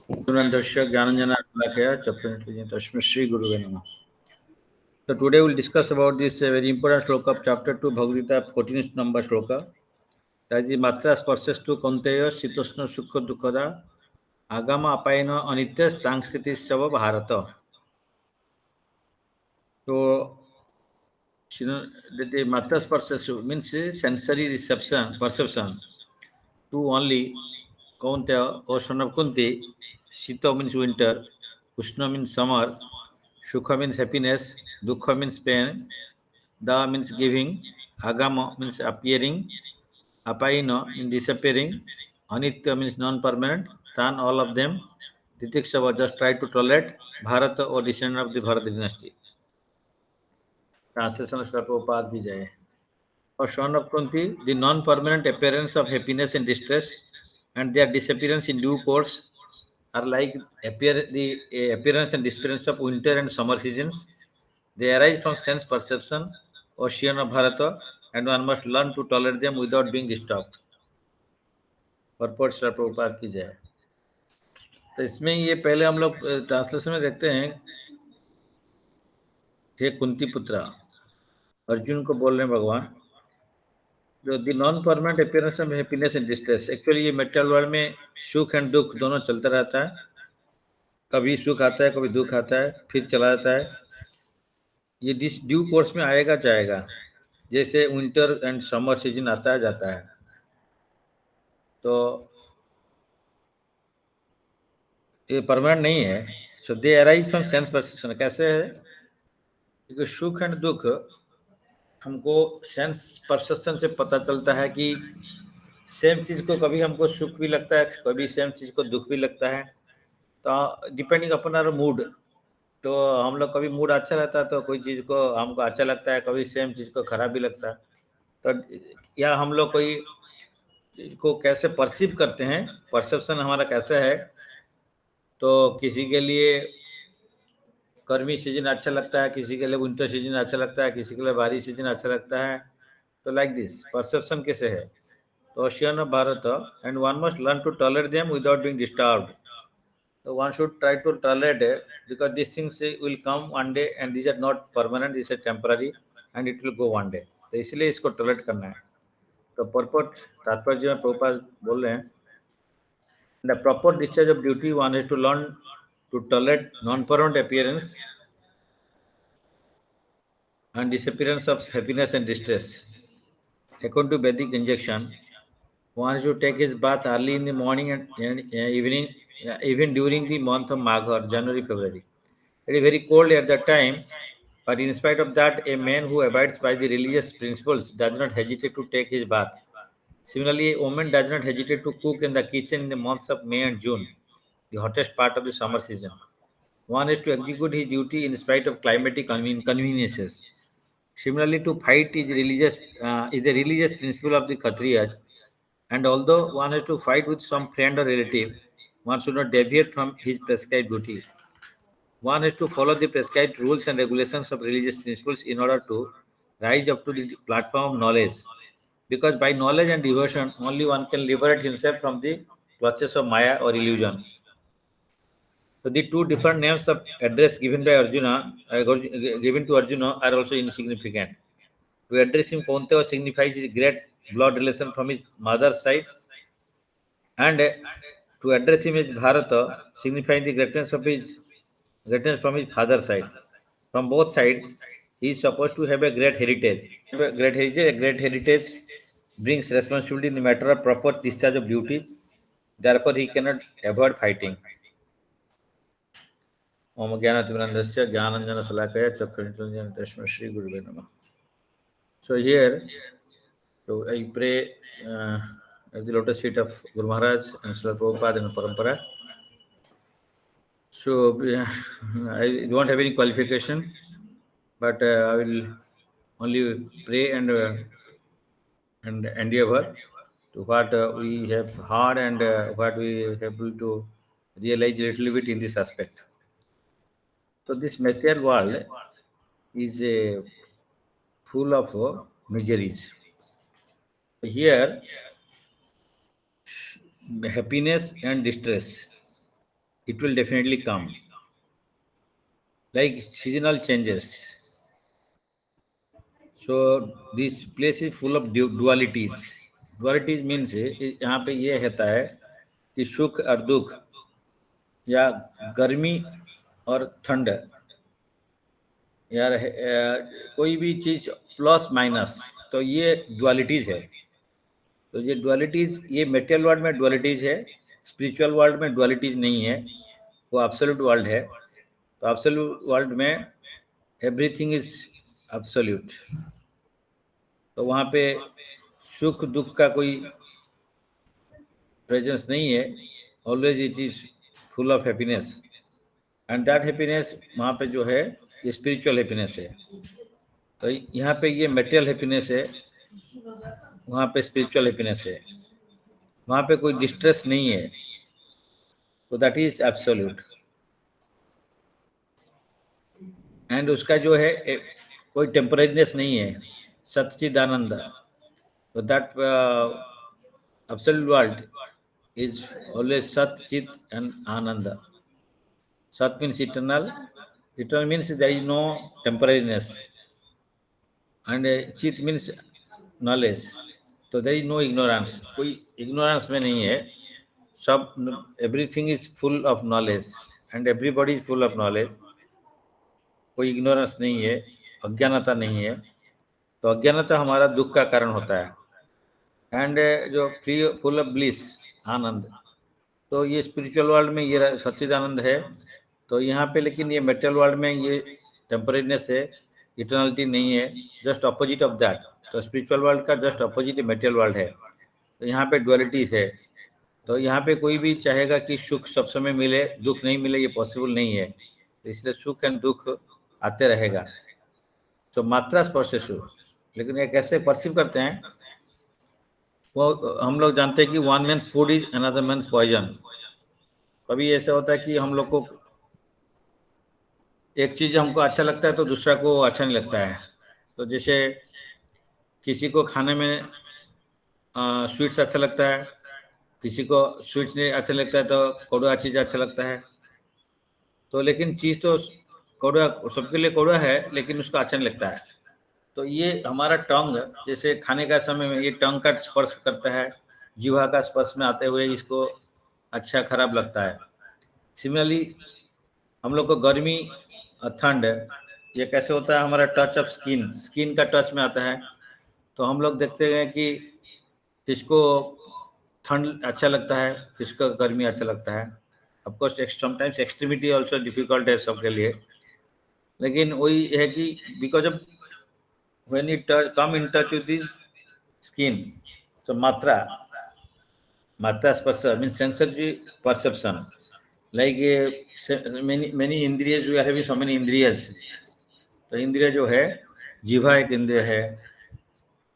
Sunandasya Gyananjana Lakaya Chapranitya Tashma Shri Guru Venama. So today we'll discuss about this very important shloka of chapter 2 Bhagavad Gita 14th number shloka. That is Matra Sparsastu Konteya Sitosna Sukha Dukkada Agama Apayana Anitya Stangstiti Sava Bharata. So the Matra Sparsastu means sensory reception, perception. Two only Kaunteya, O son of Kunti, Sita means winter, Ushna means summer, Sukha means happiness, Dukha means pain, Da means giving, Agama means appearing, Apaina means disappearing, Anitya means non-permanent, Tan all of them, Titiksava just try to tolerate, Bharata or descendant of the Bharata dynasty. Translation of Prabhupada Vijay. Or son of Kunti, the non-permanent appearance of happiness and distress and their disappearance in due course are like the appearance and disappearance of winter and summer seasons. They arise from sense perception, ocean of Bharata, and one must learn to tolerate them without being disturbed. Purport Shri Prabhupada की जय. तो इसमें ये पहले हम लोग translation में देखते हैं, हे कुंती पुत्रा, अर्जुन को बोल रहे हैं भगवान, जो the non permanent appearance of happiness and distress. Actually ये मेटेरियल वर्ल्ड में सुख एंड दुख दोनों चलता रहता है. कभी सुख आता है, कभी दुख आता है, फिर चला जाता है. ये ड्यू कोर्स में आएगा जाएगा, जैसे विंटर एंड समर सीजन आता है जाता है. तो ये परमानेंट नहीं है. So they arise from sense perception. कैसे है? क्योंकि सुख एंड दुख हमको सेंस परसेप्शन से पता चलता है कि सेम चीज को कभी हमको सुख भी लगता है, कभी सेम चीज को दुख भी लगता है. तो डिपेंडिंग अपन आवर मूड, तो हम लोग कभी मूड अच्छा रहता है तो कोई चीज़ को हमको अच्छा लगता है, कभी सेम चीज़ को खराब भी लगता है. तो या हम लोग कोई चीज़ को कैसे परसीव करते हैं, परसेप्शन हमारा कैसा है. तो किसी के लिए गर्मी सीजन अच्छा लगता है, किसी के लिए विंटर सीजन अच्छा लगता है, किसी के लिए बारिश सीजन अच्छा लगता है. तो लाइक दिस परसेप्शन कैसे है. तो ocean of Bharat and one must learn to tolerate them without being disturbed. So one should try to tolerate it because these things will come one day and these are not permanent, these are temporary and it will go one day. तो इसलिए इसको tolerate करना है. तो पर्पट तात्पर्य में प्रभुपाद बोल रहे हैं, the proper discharge of duty one has to learn to tolerate non-permanent appearance and disappearance of happiness and distress. According to Vedic injunction, one should take his bath early in the morning and evening, even during the month of Magh, January, February. It is very cold at that time, but in spite of that, a man who abides by the religious principles does not hesitate to take his bath. Similarly, a woman does not hesitate to cook in the kitchen in the months of May and June, the hottest part of the summer season. One is to execute his duty in spite of climatic inconveniences. Similarly, to fight is the religious principle of the Kshatriyas, and although one has to fight with some friend or relative, one should not deviate from his prescribed duty. One has to follow the prescribed rules and regulations of religious principles in order to rise up to the platform of knowledge. Because by knowledge and devotion, only one can liberate himself from the clutches of Maya or illusion. So the two different names of address given by Arjuna, given to Arjuna, are also insignificant. To address him, Kaunteva signifies his great blood relation from his mother's side, and to address him as Bharata, signifying the greatness from his father's side. From both sides, he is supposed to have a great heritage. A great heritage brings responsibility in the matter of proper discharge of duties. Therefore, he cannot avoid fighting. ओम ज्ञानतिमिरन्दस्य ज्ञानञ्जनशलाकया चक्षुरुन्मिलितं तस्मै श्री गुरुवे नमः. So here, so I pray at the lotus feet of Guru Maharaj and Srila Prabhupada and Parampara. So I don't have any qualification, but I will only pray and endeavor to what we have heard and what we are able to realize a little bit in this aspect. So this material world is full of miseries. Here, happiness and distress. it will definitely come. Like seasonal changes. So this place is full of dualities. Dualities means यहाँ पे ये कहता है कि सुख और दुख या गर्मी और ठंड यार कोई भी चीज प्लस माइनस, तो ये डुअलिटीज है। तो ये डुअलिटीज, ये मेटेरियल वर्ल्ड में डुअलिटीज है, स्पिरिचुअल वर्ल्ड में डुअलिटीज नहीं है, वो एब्सोल्यूट वर्ल्ड है। तो एब्सोल्यूट वर्ल्ड में एवरीथिंग इज एब्सोल्यूट। तो वहाँ पे सुख दुख का कोई प्रेजेंस नहीं है, always it is full of happiness, and that happiness वहाँ पे जो है ये स्पिरिचुअल हैप्पीनेस है। तो यहाँ पे ये मेटेरियल हैप्पीनेस है, वहाँ पे स्पिरिचुअल हैप्पीनेस है। वहाँ पे कोई डिस्ट्रेस नहीं है, तो दैट इज एब्सोल्यूट। एंड उसका जो है कोई टेम्परेरीनेस नहीं है, सच्चिदानंद। तो that absolute world is always Sat, Chit and Ananda. Sat means eternal. Eternal means there is no temporariness. And Chit means knowledge. तो there is no ignorance. कोई ignorance में नहीं है। सब everything is full of knowledge and everybody is full of knowledge. कोई ignorance नहीं है, अज्ञानता नहीं है। तो अज्ञानता हमारा दुख का कारण होता है। एंड जो फ्री फुल ऑफ ब्लिस, आनंद, तो ये स्पिरिचुअल वर्ल्ड में ये सच्चिदानंद है। तो यहाँ पे लेकिन ये मेटेरियल वर्ल्ड में ये टेम्परेरीनेस है, इटर्नलिटी नहीं है, जस्ट अपोजिट ऑफ दैट। तो स्पिरिचुअल वर्ल्ड का जस्ट अपोजिट मेटेरियल वर्ल्ड है। तो यहाँ पे डुअलिटीज है। तो यहाँ पे कोई भी चाहेगा कि सुख सब समय मिले, दुख नहीं मिले, ये पॉसिबल नहीं है। तो इसलिए सुख एंड दुख आते रहेगा। तो मात्रा स्पर्श सुख, लेकिन ये कैसे परसीव करते हैं वो हम लोग जानते हैं कि one man's food is another man's poison. कभी ऐसा होता है कि हम लोग को एक चीज हमको अच्छा लगता है तो दूसरा को अच्छा नहीं लगता है। तो जैसे किसी को खाने में स्वीट्स अच्छा लगता है, किसी को स्वीट्स नहीं अच्छा लगता है, तो कड़वा चीज अच्छा लगता है। तो लेकिन चीज तो कड़वा सबके लिए कड़वा है, लेकिन उसका अच्छा नहीं लगता है। तो ये हमारा टंग, जैसे खाने का समय में ये टंग का स्पर्श करता है, जीवा का स्पर्श में आते हुए इसको अच्छा खराब लगता है। सिमिलरली हम लोग को गर्मी और ठंड ये कैसे होता है, हमारा टच ऑफ स्किन, स्किन का टच में आता है। तो हम लोग देखते हैं कि किसको ठंड अच्छा लगता है, किसको गर्मी अच्छा लगता है। Of course sometimes extremity also difficult है सबके लिए, लेकिन वही है कि because of when you come in touch with this skin, so matra sparsha means sensory perception. Like many indriyas, we are having so many indriyas. तो इंद्रिय जो है, जीवा एक इंद्रिय है,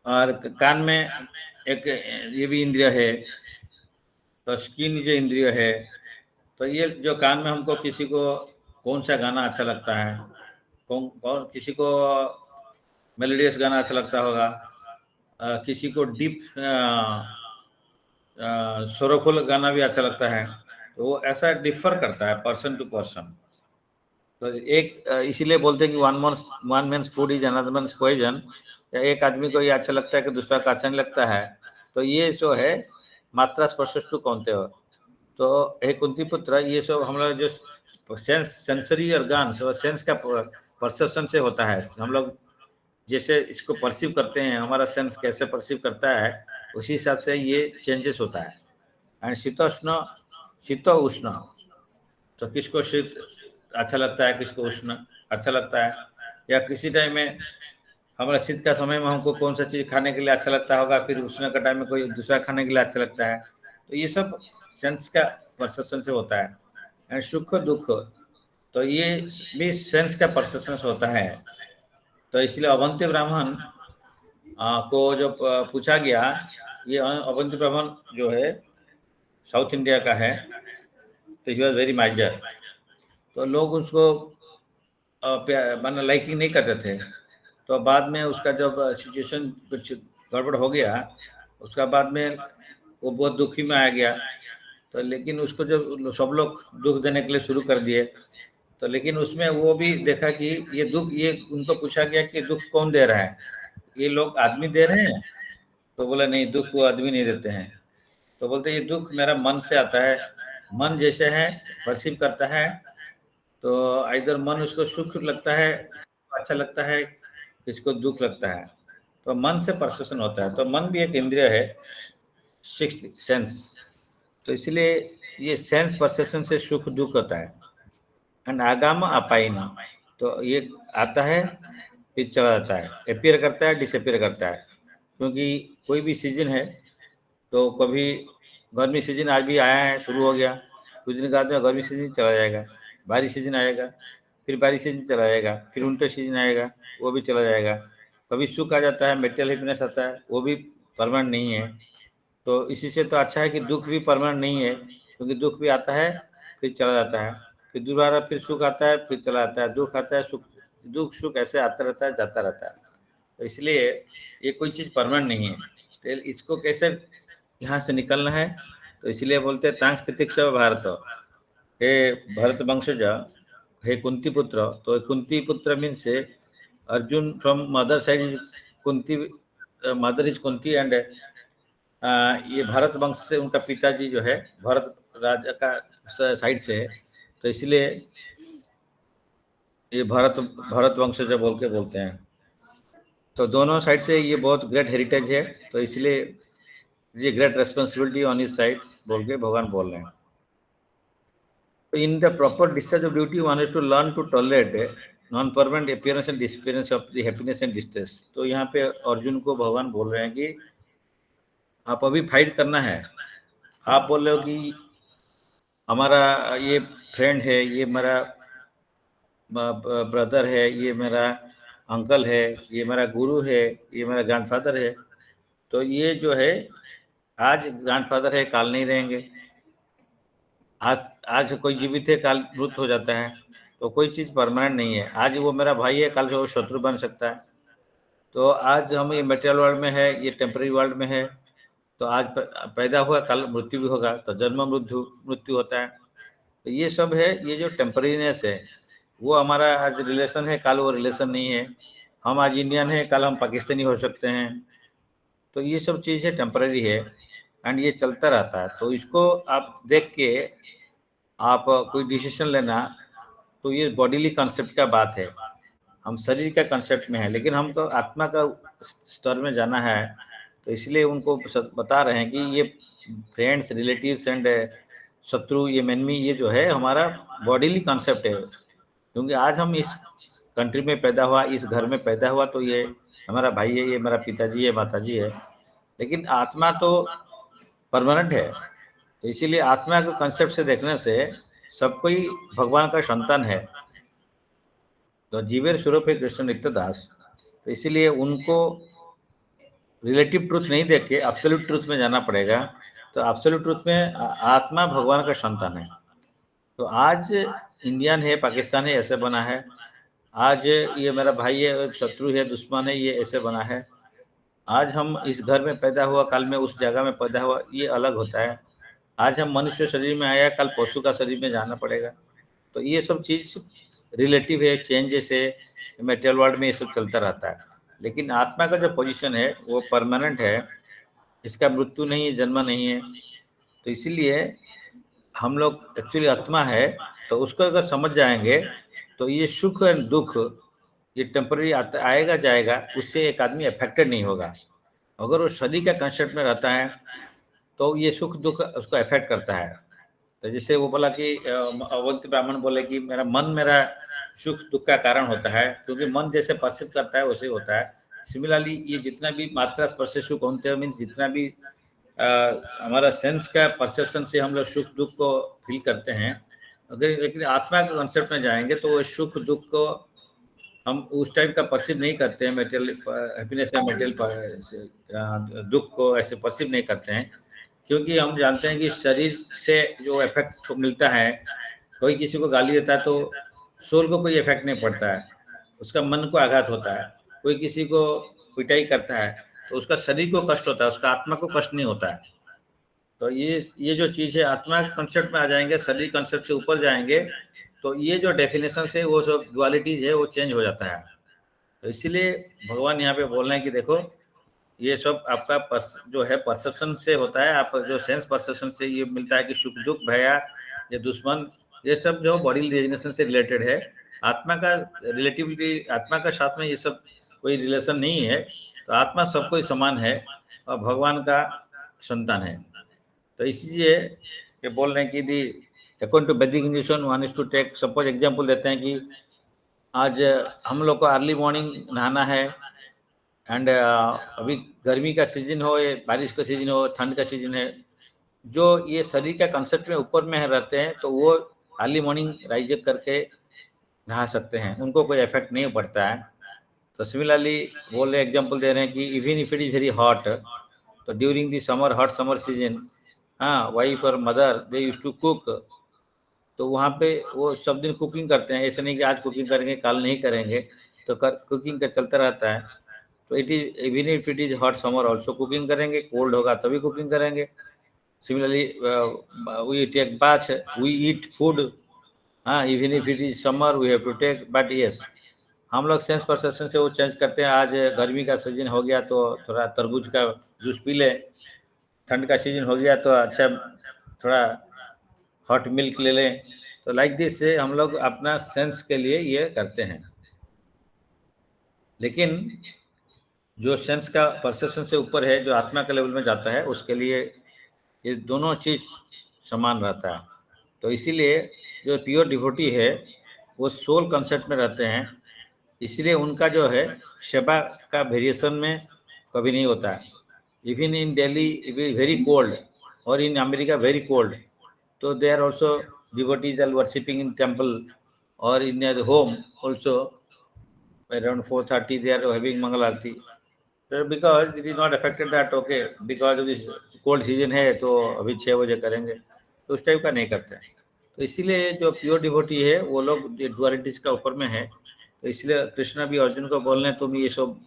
और कान में एक ये भी इंद्रिय है। तो स्किन जो इंद्रिय है, तो ये जो कान में हमको किसी को कौन सा गाना अच्छा लगता है, कौन किसी को मेलोडियस गाना अच्छा लगता होगा, किसी को डीप सोरोफुल गाना भी अच्छा लगता है। तो वो ऐसा डिफर करता है पर्सन टू पर्सन। तो एक इसीलिए बोलते हैं कि one man's food is another man's poison. या एक आदमी को ये अच्छा लगता है कि दूसरा को अच्छा नहीं लगता है। तो ये जो है मात्रा स्पर्शस्तु कौनते हो। तो हे कुंती पुत्र, ये सब हम लोग जो सेंसरी ऑर्गन सेंस का परसेप्शन से होता है। हम लोग जैसे इसको परसीव करते हैं, हमारा सेंस कैसे परसीव करता है, उसी हिसाब से ये चेंजेस होता है। एंड शीतोष्ण, शीत उष्ण, तो किसको शीत अच्छा लगता है, किसको उष्ण अच्छा लगता है। या किसी टाइम में हमारा शीत का समय में हमको कौन सा चीज़ खाने के लिए अच्छा लगता होगा, फिर उष्ण का टाइम में कोई दूसरा खाने के लिए अच्छा लगता है। तो ये सब सेंस का परसेप्शन से होता है। एंड सुख दुख, तो ये भी सेंस का परसेप्शन से होता है। तो इसलिए अवंती ब्राह्मण को जो पूछा गया, ये अवंती ब्राह्मण जो है साउथ इंडिया का है, तो ही वॉज वेरी माइजर। तो लोग उसको लाइकिंग नहीं करते थे। तो बाद में उसका जब सिचुएशन कुछ गड़बड़ हो गया, उसका बाद में वो बहुत दुखी में आ गया। तो लेकिन उसको जब सब लोग दुख देने के लिए शुरू कर दिए, तो लेकिन उसमें वो भी देखा कि ये दुख, ये उनको पूछा गया कि दुख कौन दे रहा है, ये लोग आदमी दे रहे हैं? तो बोला नहीं, दुख वो आदमी नहीं देते हैं। तो बोलते ये दुख मेरा मन से आता है, मन जैसे है परसीव करता है, तो इधर मन उसको सुख लगता है, अच्छा लगता है, किसको दुख लगता है, तो मन से परसेप्शन होता है। तो मन भी एक इंद्रिय है, सिक्स्थ सेंस, तो इसलिए ये सेंस परसेप्शन से सुख दुख होता है। एंड आगाम अपाइना, तो ये आता है फिर चला जाता है, अपीयर करता है डिसअपीयर करता है। क्योंकि कोई भी सीजन है, तो कभी गर्मी सीजन आज भी आया है, शुरू हो गया, कुछ दिन बाद में गर्मी सीजन चला जाएगा, बारिश सीजन आएगा, फिर बारिश सीजन चला जाएगा, फिर विंटर सीजन आएगा, वो भी चला जाएगा। कभी सुख आ जाता है, मेंटल हैप्पीनेस आता है, वो भी परमानेंट नहीं है। तो इसी से तो अच्छा है कि दुख भी परमानेंट नहीं है, क्योंकि दुख भी आता है फिर चला जाता है, फिर दोबारा फिर सुख आता है फिर चला जाता है, दुख आता है सुख, दुख सुख ऐसे आता रहता है जाता रहता है। तो इसलिए ये कोई चीज़ परमानेंट नहीं है। तो इसको कैसे यहाँ से निकलना है, तो इसलिए बोलते हैं तांग स्थितिक्ष भारत, हे भरत वंशज, हे कुंती पुत्र। तो कुंती पुत्र means Arjun from mother side is Kunti, mother is Kunti, and ये भारत वंश से उनका पिताजी जो है भरत राजा का साइड से है, तो इसलिए ये भरत वंशज बोल के बोलते हैं। तो दोनों साइड से ये बहुत ग्रेट हेरिटेज है, तो इसलिए ये great responsibility on his side बोल के भगवान बोल रहे हैं। तो in the proper discharge of duty one is to learn to tolerate non permanent appearance and disappearance of the happiness and distress. तो यहाँ पे अर्जुन को भगवान बोल रहे हैं कि आप अभी फाइट करना है। आप बोल रहे हो कि हमारा ये फ्रेंड है, ये मेरा ब्रदर है, ये मेरा अंकल है, ये मेरा गुरु है, ये मेरा ग्रैंडफादर है। तो ये जो है आज ग्रैंडफादर है, काल नहीं रहेंगे। आज आज कोई जीवित है, काल मृत हो जाता है। तो कोई चीज़ परमानेंट नहीं है। आज वो मेरा भाई है, कल वो शत्रु बन सकता है। तो आज हम ये मटेरियल वर्ल्ड में है, ये टेम्पररी वर्ल्ड में है। तो आज पैदा हुआ, कल मृत्यु भी होगा, तो जन्म मृत्यु मृत्यु होता है। तो ये सब है, ये जो टेम्परीनेस है, वो हमारा आज रिलेशन है, कल वो रिलेशन नहीं है। हम आज इंडियन है, कल हम पाकिस्तानी हो सकते हैं। तो ये सब चीज़ें टेम्पररी है एंड ये चलता रहता है। तो इसको आप देख के आप कोई डिसीजन लेना, तो ये बॉडीली कॉन्सेप्ट का बात है। हम शरीर का कॉन्सेप्ट में है, लेकिन हमको आत्मा का स्तर में जाना है। तो इसलिए उनको बता रहे हैं कि ये फ्रेंड्स, रिलेटिव्स एंड शत्रु, ये एनिमी, ये जो है हमारा बॉडीली कॉन्सेप्ट है। क्योंकि आज हम इस कंट्री में पैदा हुआ, इस घर में पैदा हुआ, तो ये हमारा भाई है, ये मेरा पिताजी है, माताजी है। लेकिन आत्मा तो परमानेंट है। तो इसीलिए आत्मा के कंसेप्ट से देखने से सब कोई भगवान का संतान है। तो जीवेर स्वरूप है कृष्ण नित्यदास। तो इसीलिए उनको रिलेटिव ट्रूथ नहीं देख के एब्सोल्यूट ट्रूथ में जाना पड़ेगा। तो एब्सोल्यूट ट्रूथ में आत्मा भगवान का संतान है। तो आज इंडियन है, पाकिस्तान है, ऐसे बना है। आज ये मेरा भाई है, शत्रु है, दुश्मन है, ये ऐसे बना है। आज हम इस घर में पैदा हुआ, कल में उस जगह में पैदा हुआ, ये अलग होता है। आज हम मनुष्य शरीर में आया, कल पशु का शरीर में जाना पड़ेगा। तो ये सब चीज़ रिलेटिव है, चेंजेस है, मेटेरियल वर्ल्ड में ये सब चलता रहता है। लेकिन आत्मा का जो पोजीशन है वो परमानेंट है, इसका मृत्यु नहीं है, जन्म नहीं है। तो इसीलिए हम लोग एक्चुअली आत्मा है। तो उसको अगर समझ जाएंगे तो ये सुख एंड दुख ये टेम्पररी आएगा जाएगा, उससे एक आदमी अफेक्टेड नहीं होगा। अगर वो शरीर का कंसेप्ट में रहता है तो ये सुख दुख उसको अफेक्ट करता है। तो जैसे वो बोला कि अवंती ब्राह्मण बोले कि मेरा मन मेरा सुख दुख का कारण होता है, क्योंकि मन जैसे परसिव करता है वैसे होता है। सिमिलरली ये जितना भी मात्रा स्पर्श सुख होते हैं, मीन्स जितना भी हमारा सेंस का परसेप्शन से हम लोग सुख दुख को फील करते हैं। अगर लेकिन आत्मा के कंसेप्ट में जाएंगे तो वो सुख दुख को हम उस टाइप का परसीव नहीं करते हैं। मेटेरियल हैप्पीनेस या मेटेरियल दुख को ऐसे परसीव नहीं करते हैं, क्योंकि हम जानते हैं कि शरीर से जो इफेक्ट मिलता है, कोई किसी को गाली देता है तो सोल को कोई इफेक्ट नहीं पड़ता है, उसका मन को आघात होता है। कोई किसी को पिटाई करता है तो उसका शरीर को कष्ट होता है, उसका आत्मा को कष्ट नहीं होता है। तो ये जो चीज है आत्मा कंसेप्ट में आ जाएंगे, शरीर कंसेप्ट से ऊपर जाएंगे, तो ये जो डेफिनेशन से वो सब डुअलिटीज है वो चेंज हो जाता है। तो इसीलिए भगवान यहाँ पे बोल रहे हैं कि देखो ये सब आपका जो है परसेप्शन से होता है, आप जो सेंस परसेप्शन से ये मिलता है कि सुख दुख भया, ये दुश्मन, ये सब जो बॉडी रिलेशन से रिलेटेड है। आत्मा का रिलेटिवली, आत्मा का साथ में ये सब कोई रिलेशन नहीं है। तो आत्मा सबको ही समान है और भगवान का संतान है। तो इसलिए ये बोल रहे हैं कि the according to Vedic injunction one is to take, suppose example देते हैं कि आज हम लोग को अर्ली मॉर्निंग नहाना है, एंड अभी गर्मी का सीजन हो या बारिश का सीजन हो, ठंड का सीजन है, जो ये शरीर का कंसेप्ट में ऊपर में रहते हैं तो वो अर्ली मॉर्निंग राइज करके नहा सकते हैं, उनको कोई इफेक्ट नहीं पड़ता है। तो सिमिलरली बोल रहे एग्जांपल दे रहे हैं कि even if it is very hot, तो during the summer, hot summer season, हाँ, वाइफ और mother they use to cook, तो वहाँ पे वो सब दिन कुकिंग करते हैं, ऐसा नहीं कि आज कुकिंग करेंगे कल नहीं करेंगे, तो कुकिंग का चलता रहता है। तो it is even if it is hot summer also cooking करेंगे, कोल्ड होगा तभी कुकिंग करेंगे। Similarly we take bath, we eat food, हाँ, even if it is summer we have to take, but yes हम लोग सेंस परसेप्शन से वो change करते हैं। आज गर्मी का सीजन हो गया तो थोड़ा तरबूज का जूस पी ले, ठंड का सीजन हो गया तो अच्छा थोड़ा हॉट मिल्क ले लें। तो लाइक दिस से हम लोग अपना सेंस के लिए ये करते हैं। लेकिन जो सेंस का परसेप्शन से ऊपर है, जो आत्मा के लेवल में जाता है, उसके लिए ये दोनों चीज समान रहता है। तो इसीलिए जो प्योर डिवोटी है वो सोल कंसेप्ट में रहते हैं, इसलिए उनका जो है सेवा का वेरिएशन में कभी नहीं होता है। Even in Delhi very cold और इन अमेरिका वेरी कोल्ड, तो they are also devotees are worshipping in temple और in their home also around 4:30 they are having Mangal Aarti. Because it is not affected that okay because this cold season है तो अभी 6 बजे करेंगे, तो उस type का नहीं करते हैं। तो इसीलिए जो प्योर डिवोटी है वो लोग डुअलिटीज का ऊपर में है। तो इसलिए कृष्ण भी अर्जुन को बोल रहे हैं तुम ये सब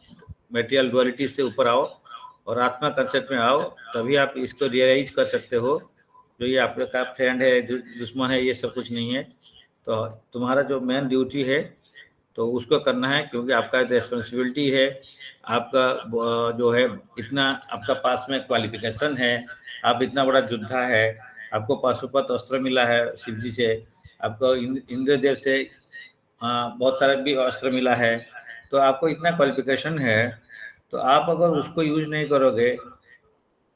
मेटेरियल डुअलिटीज से ऊपर आओ और आत्मा कंसेप्ट में आओ, तभी आप इसको रियलाइज कर सकते हो। जो ये आपका फ्रेंड है, दुश्मन है, ये सब कुछ नहीं है। तो तुम्हारा जो मेन ड्यूटी है तो उसको करना है, क्योंकि आपका रेस्पॉन्सिबिलिटी है। आपका जो है इतना आपका पास में क्वालिफिकेशन है, आप इतना बड़ा योद्धा है, आपको पाशुपत अस्त्र मिला है शिव जी से, आपको इंद्रदेव से बहुत सारा भी अस्त्र मिला है, तो आपको इतना क्वालिफिकेशन है। तो आप अगर उसको यूज नहीं करोगे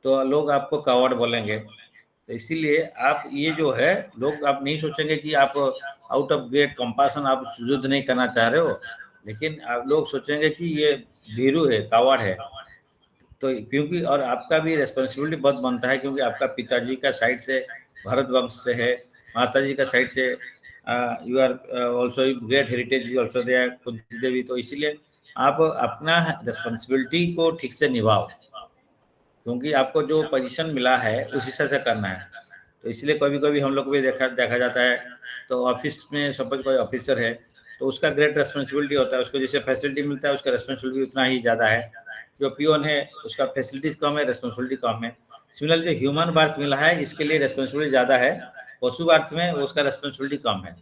तो लोग आपको कावर्ड बोलेंगे। तो इसीलिए आप ये जो है लोग आप नहीं सोचेंगे कि आप आउट ऑफ ग्रेट कंपासन आप युद्ध नहीं करना चाह रहे हो, लेकिन आप लोग सोचेंगे कि ये भीरू है, कावड़ है। तो क्योंकि और आपका भी रेस्पॉन्सिबिलिटी बहुत बनता है, क्योंकि आपका पिताजी का साइड से भरत वंश से है, माताजी का साइड से you are also great heritage also they Kunti Devi. तो इसीलिए आप अपना रेस्पॉन्सिबिलिटी को ठीक से निभाओ, क्योंकि आपको जो पोजीशन मिला है उस हिसाब से करना है। तो इसलिए कभी कभी हम लोग भी देखा जाता है, तो ऑफिस में सपोज कोई ऑफिसर है तो उसका ग्रेट रेस्पॉन्सिबिलिटी होता है, उसको जैसे फैसिलिटी मिलता है उसका रेस्पॉन्सिबिलिटी उतना ही ज़्यादा है। जो पियोन है उसका फैसिलिटीज़ कम है, रेस्पॉन्सिबिलिटी कम है। सिमिलरली जो ह्यूमन बर्थ मिला है इसके लिए रेस्पॉन्सिबिलिटी ज़्यादा है, पशु बर्थ में उसका रेस्पॉन्सिबिलिटी कम है।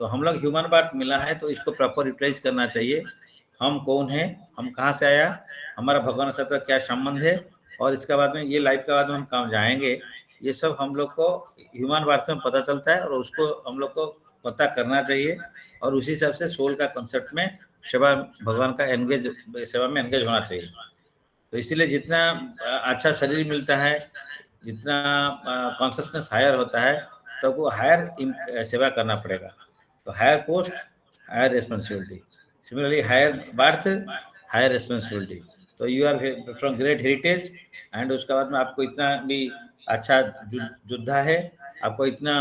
तो हम लोग ह्यूमन बर्थ मिला है तो इसको प्रॉपर यूटिलाइज करना चाहिए। हम कौन है, हम कहाँ से आया, हमारा भगवान के साथ क्या संबंध है, और इसके बाद में ये लाइफ के बाद में हम कहाँ जाएंगे, ये सब हम लोग को ह्यूमन बर्थ में पता चलता है और उसको हम लोग को पता करना चाहिए। और उसी हिसाब से सोल का कंसेप्ट में सेवा भगवान का एंगेज, सेवा में एंगेज होना चाहिए। तो इसीलिए जितना अच्छा शरीर मिलता है, जितना कॉन्शियसनेस हायर होता है, तो वो हायर सेवा करना पड़ेगा। तो higher post, higher responsibility. Similarly higher birth, higher responsibility. तो you are from great heritage, and उसके बाद में आपको इतना भी अच्छा योद्धा है, आपको इतना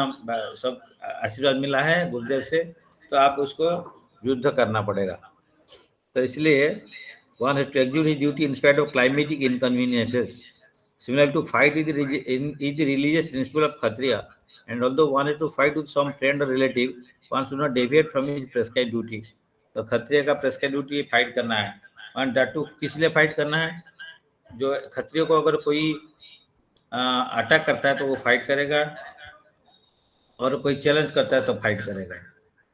सब आशीर्वाद मिला है गुरुदेव से, तो आप उसको युद्ध करना पड़ेगा। तो इसलिए one has to execute his duty in spite of climatic inconveniences. Similar to fight is the religious principle of Kshatriya, and although one has to fight with some friend or relative, one should not deviate from his prescribed duty. तो क्षत्रिय का prescribe duty fight करना है। And that to किस लिए fight करना है, जो क्षत्रिय को अगर कोई अटैक करता है तो वो फाइट करेगा, और कोई चैलेंज करता है तो फाइट करेगा।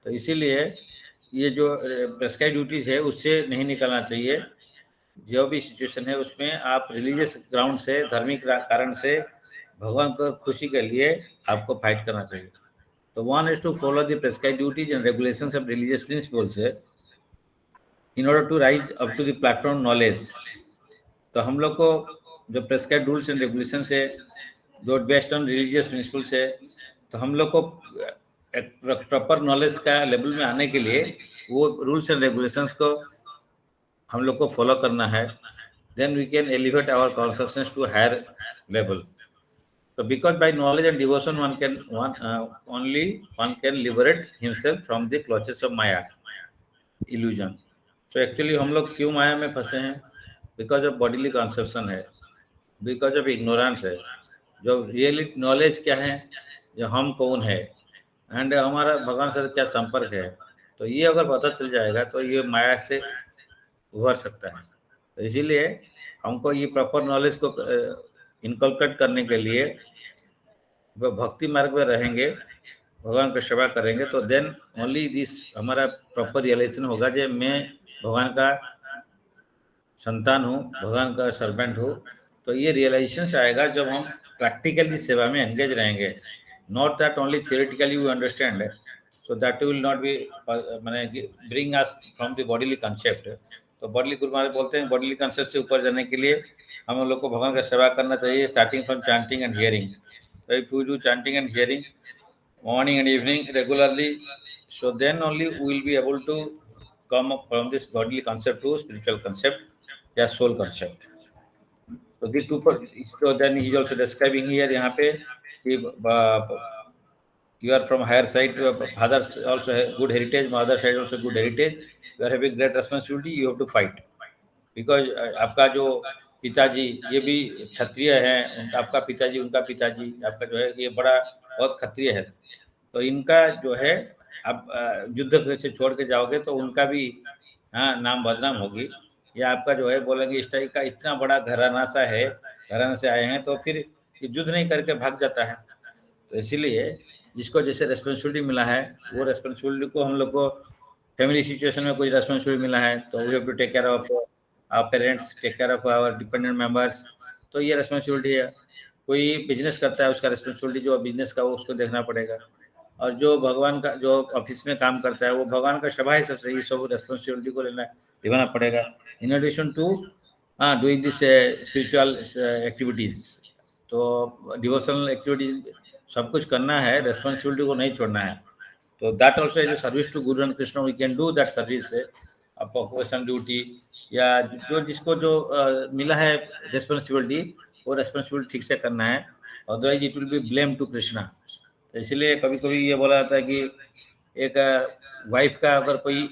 तो इसीलिए ये जो प्रेस्क्राइब ड्यूटीज है उससे नहीं निकलना चाहिए। जो भी सिचुएशन है उसमें आप रिलीजियस ग्राउंड से, धार्मिक कारण से, भगवान को खुशी के लिए आपको फाइट करना चाहिए। तो one is to follow the prescribe duties and regulations of religious principles in order to rise up to the platform knowledge. तो हम लोग को जो प्रेस्क्राइब रूल्स एंड रेगुलेशन है जो बेस्ड ऑन रिलीजियस प्रिंसिपल्स है, तो हम लोग को एक प्रॉपर नॉलेज का लेवल में आने के लिए वो रूल्स एंड रेगुलेशंस को हम लोग को फॉलो करना है। Then we can elevate our consciousness to higher level. So because by knowledge and devotion one can liberate himself from the clutches of Maya illusion. So actually हम लोग क्यों माया में फंसे हैं? Because of bodily conception है, because of ignorance है। जो really knowledge क्या है, जो हम कौन है एंड हमारा भगवान से क्या संपर्क है, तो ये अगर पता चल जाएगा तो ये माया से उभर सकता है। तो इसीलिए हमको ये प्रॉपर नॉलेज को इनकलकेट करने के लिए भक्ति मार्ग में रहेंगे, भगवान की सेवा करेंगे, तो देन ओनली दिस हमारा प्रॉपर रियलाइजेशन होगा कि मैं भगवान का संतान हूँ, भगवान का सर्वेंट हूँ। तो ये रियलाइजेशन से आएगा जब हम प्रैक्टिकली सेवा में एंगेज रहेंगे, not that only theoretically we understand, so that will not be मैंने bring us from the bodily concept. तो बॉडीली गुरु महाराज बोलते हैं बॉडीली कंसेप्ट से ऊपर जाने के लिए हम लोग को भगवान का सेवा करना चाहिए, starting from chanting and hearing. So if you do chanting and hearing morning and evening regularly, so then only we will be able to come up from this godly concept to spiritual concept, या soul concept. So the two, so then he is also describing here यहाँ पे कि you are from higher side, father also good heritage, mother side also good heritage, you are having great responsibility, you have to fight because आपका जो पिताजी ये भी क्षत्रिय हैं, आपका पिताजी, उनका पिताजी, आपका जो है ये बड़ा बहुत क्षत्रिय है, तो इनका जो है आप युद्ध से छोड़ के जाओगे तो उनका भी नाम बदनाम होगी, या आपका जो है बोलेंगे इस टाइप का इतना बड़ा घराना सा है, घराना से आए हैं, तो फिर युद्ध नहीं करके भाग जाता है। तो इसीलिए जिसको जैसे रेस्पॉन्सिबिलिटी मिला है वो रेस्पॉन्सिबिलिटी को हम लोग को फैमिली सिचुएशन में कोई रेस्पॉन्सिबिलिटी मिला है तो we have to take care of our parents, take care of our dependent members, तो ये रेस्पॉन्सिबिलिटी है। कोई बिजनेस करता है उसका रेस्पॉन्सिबिलिटी जो बिजनेस का वो उसको देखना पड़ेगा, और जो भगवान का जो ऑफिस में काम करता है वो भगवान का सभा है, सबसे ये सब रेस्पॉन्सिबिलिटी को निभाना पड़ेगा। In addition to doing this spiritual activities, तो डिवोशनल एक्टिविटीज सब कुछ करना है, रेस्पॉन्सिबिलिटी को नहीं छोड़ना है। तो that also as a service to guru and Krishna, we can do that service occupation duty, या जो जिसको जो मिला है रेस्पॉन्सिबिलिटी वो रेस्पॉन्सिबिलिटी ठीक से करना है, otherwise it will be blame to Krishna. तो इसलिए कभी कभी ये बोला जाता है कि एक वाइफ का अगर कोई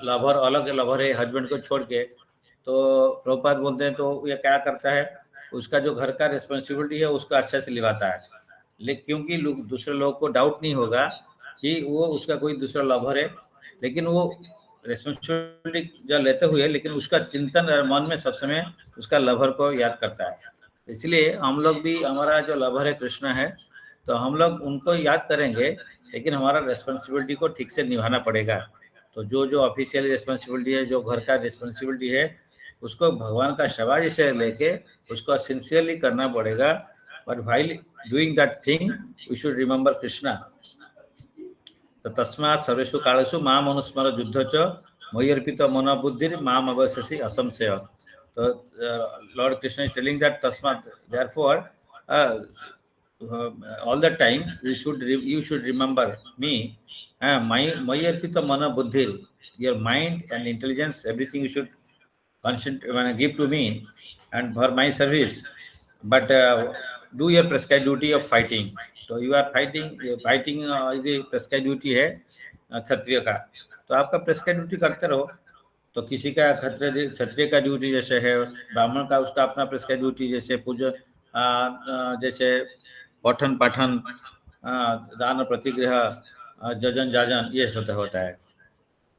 लवर, अलग लवर है हस्बैंड को छोड़ के, तो प्रभुपाद बोलते हैं तो ये क्या करता है, उसका जो घर का रिस्पॉन्सिबिलिटी है उसको अच्छे से निभाता है, लेकिन क्योंकि दूसरे लोगों को डाउट नहीं होगा कि वो उसका कोई दूसरा लवर है, लेकिन वो रिस्पॉन्सिबिलिटी जो लेते हुए लेकिन उसका चिंतन मन में सब समय उसका लवर को याद करता है। इसलिए हम लोग भी, हमारा जो लवर है कृष्ण है, तो हम लोग उनको याद करेंगे, लेकिन हमारा रिस्पॉन्सिबिलिटी को ठीक से निभाना पड़ेगा। तो जो जो ऑफिशियल रिस्पॉन्सिबिलिटी है, जो घर का रिस्पॉन्सिबिलिटी है, उसको भगवान का सेवा से लेके उसको सिंसियरली करना पड़ेगा। But while doing that thing we should remember Krishna. तो तस्मात् सर्वेषु कालेषु माम अनुस्मर युद्ध च मयि अर्पित मन बुद्धि माम अवश्यसि असंशय। तो Lord Krishna is telling that तस्मात् therefore all the time you should remember me, मयि अर्पित मन बुद्धि, your mind and intelligence, everything you should give to me and for my service, but do your prescribed duty of fighting. तो you are fighting ये prescribe duty है क्षत्रिय का, तो आपका prescribe duty करते रहो। तो किसी का क्षत्रिय का ड्यूटी जैसे है, ब्राह्मण का उसका अपना प्रेस्क्राइब ड्यूटी, जैसे पूजा, जैसे पठन पाठन, दान प्रतिग्रह, जजन जाजन, ये सब होता है।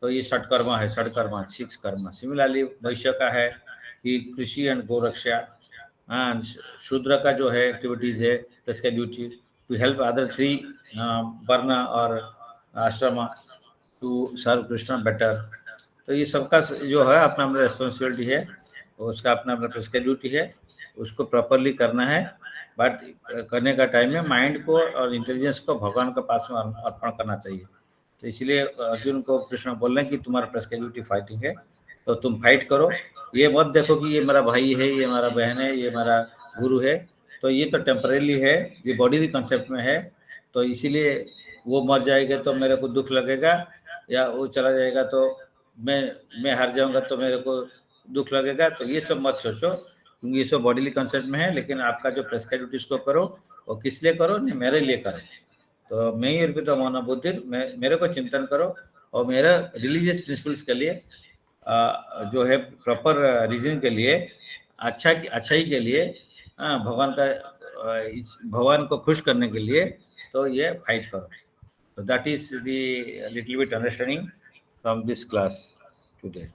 तो ये षटकर्म है, 6 कर्म। सिमिलरली वैश्य का है कि कृषि एंड गोरक्षा, शूद्र का जो है एक्टिविटीज है prescribe duty to help other 3 वर्ण और आश्रम टू सर्व कृष्ण बेटर। तो ये सबका जो है अपना अपना रेस्पॉन्सिबिलिटी है, उसका अपना अपना प्रेस्क्राइब ड्यूटी है, उसको प्रॉपरली करना है। बट करने का टाइम में माइंड को और इंटेलिजेंस को भगवान के पास में अर्पण करना चाहिए। तो इसलिए अर्जुन को कृष्ण बोल रहे हैं कि तुम्हारा प्रेस्क्राइब ड्यूटी फाइटिंग है, तो तुम फाइट करो। ये मत देखो कि ये मेरा भाई है, ये मेरा बहन है, ये मेरा गुरु है, तो ये तो टेम्परेली है, ये बॉडी कंसेप्ट में है। तो इसीलिए वो मर जाएगा तो मेरे को दुख लगेगा, या वो चला जाएगा तो मैं हार जाऊंगा तो मेरे को दुख लगेगा। तो ये सब मत सोचो, क्योंकि ये सब बॉडीली कंसेप्ट में है। लेकिन आपका जो प्रेस्क्राइब ड्यूटीज को करो, वो किस लिए करो? नहीं, मेरे लिए करो। तो मैं ही अर्पित मौन बुद्धि, मेरे को चिंतन करो, और मेरा रिलीजियस प्रिंसिपल्स के लिए जो है प्रॉपर रीजन के लिए, अच्छाई के लिए, भगवान को खुश करने के लिए, तो ये फाइट करो। तो that is the little bit understanding from this class today.